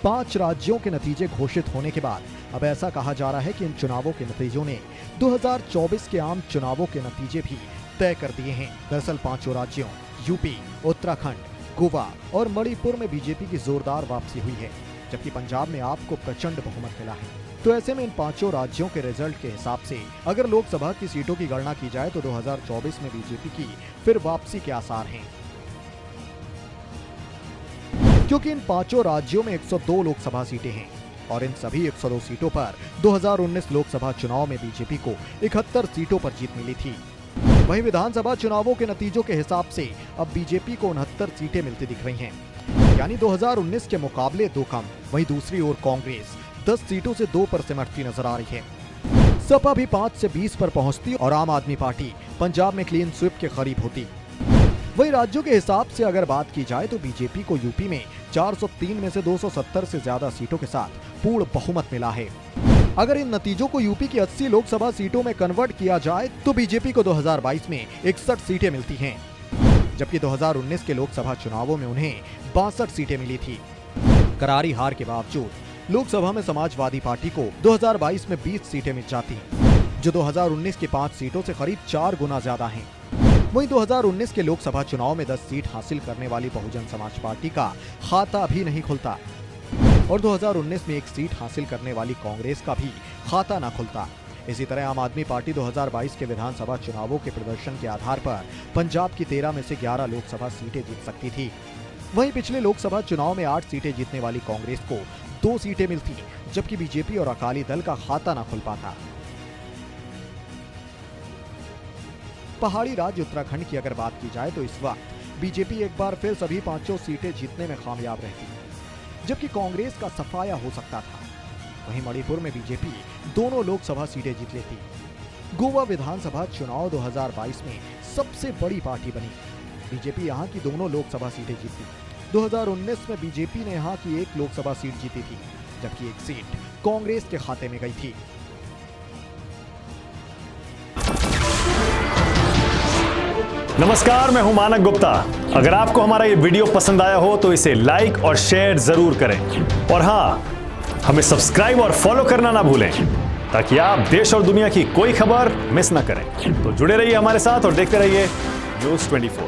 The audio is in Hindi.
5 राज्यों के नतीजे घोषित होने के बाद अब ऐसा कहा जा रहा है कि इन चुनावों के नतीजों ने 2024 के आम चुनावों के नतीजे भी तय कर दिए हैं। दरअसल 5 राज्यों यूपी, उत्तराखंड, गोवा और मणिपुर में बीजेपी की जोरदार वापसी हुई है, जबकि पंजाब में आप को प्रचंड बहुमत मिला है। तो ऐसे में इन 5 राज्यों के रिजल्ट के हिसाब से अगर लोकसभा की सीटों की गणना की जाए तो 2024 में बीजेपी की फिर वापसी के आसार हैं, क्योंकि इन 5 राज्यों में 102 लोकसभा सीटें हैं और इन सभी 102 सीटों पर 2019 लोकसभा चुनाव में बीजेपी को 71 सीटों पर जीत मिली थी। वहीं विधानसभा चुनावों के नतीजों के हिसाब से अब बीजेपी को 69 सीटें मिलती दिख रही हैं, यानी 2019 के मुकाबले 2 कम। वहीं दूसरी ओर कांग्रेस 10 सीटों से 2 पर सिमटती नजर आ रही है। सपा भी 5 से 20 पर पहुंचती और आम आदमी पार्टी पंजाब में क्लीन स्वीप के करीब होती। वहीं राज्यों के हिसाब से अगर बात की जाए तो बीजेपी को यूपी में 403 में से 270 से ज्यादा सीटों के साथ पूर्ण बहुमत मिला है। अगर इन नतीजों को यूपी की 80 लोकसभा सीटों में कन्वर्ट किया जाए तो बीजेपी को 2022 में 61 सीटें मिलती हैं, जबकि 2019 के लोकसभा चुनावों में उन्हें 62 सीटें मिली थी। करारी हार के बावजूद लोकसभा में समाजवादी पार्टी को 2022 में 20 सीटें मिल जाती, जो 2019 की 5 सीटों से करीब 4 गुना ज्यादा हैं। वहीं 2019 के लोकसभा चुनाव में 10 सीट हासिल करने वाली बहुजन समाज पार्टी का खाता भी नहीं खुलता और 2019 में 1 सीट हासिल करने वाली कांग्रेस का भी खाता न खुलता। इसी तरह आम आदमी पार्टी 2022 के विधानसभा चुनावों के प्रदर्शन के आधार पर पंजाब की 13 में से 11 लोकसभा सीटें जीत सकती थी। वहीं पिछले लोकसभा चुनाव में 8 सीटें जीतने वाली कांग्रेस को 2 सीटें मिलती, जबकि बीजेपी और अकाली दल का खाता न खुल पाता। पहाड़ी राज्य उत्तराखंड की अगर बात की जाए तो इस वक्त बीजेपी एक बार फिर सभी 5 सीटें जीतने में कामयाब रहती, जबकि कांग्रेस का सफाया हो सकता था। वहीं मणिपुर में बीजेपी दोनों लोकसभा सीटें जीत लेती। गोवा विधानसभा चुनाव 2022 में सबसे बड़ी पार्टी बनी। बीजेपी यहां की दोनों लोकसभा सीटें जीती। 2019 में बीजेपी ने यहां की 1 लोकसभा सीट जीती थी, जबकि 1 सीट कांग्रेस के खाते में गई थी। नमस्कार, मैं हूं मानक गुप्ता। अगर आपको हमारा ये वीडियो पसंद आया हो तो इसे लाइक और शेयर जरूर करें और हां, हमें सब्सक्राइब और फॉलो करना ना भूलें ताकि आप देश और दुनिया की कोई खबर मिस ना करें। तो जुड़े रहिए हमारे साथ और देखते रहिए न्यूज़ 24।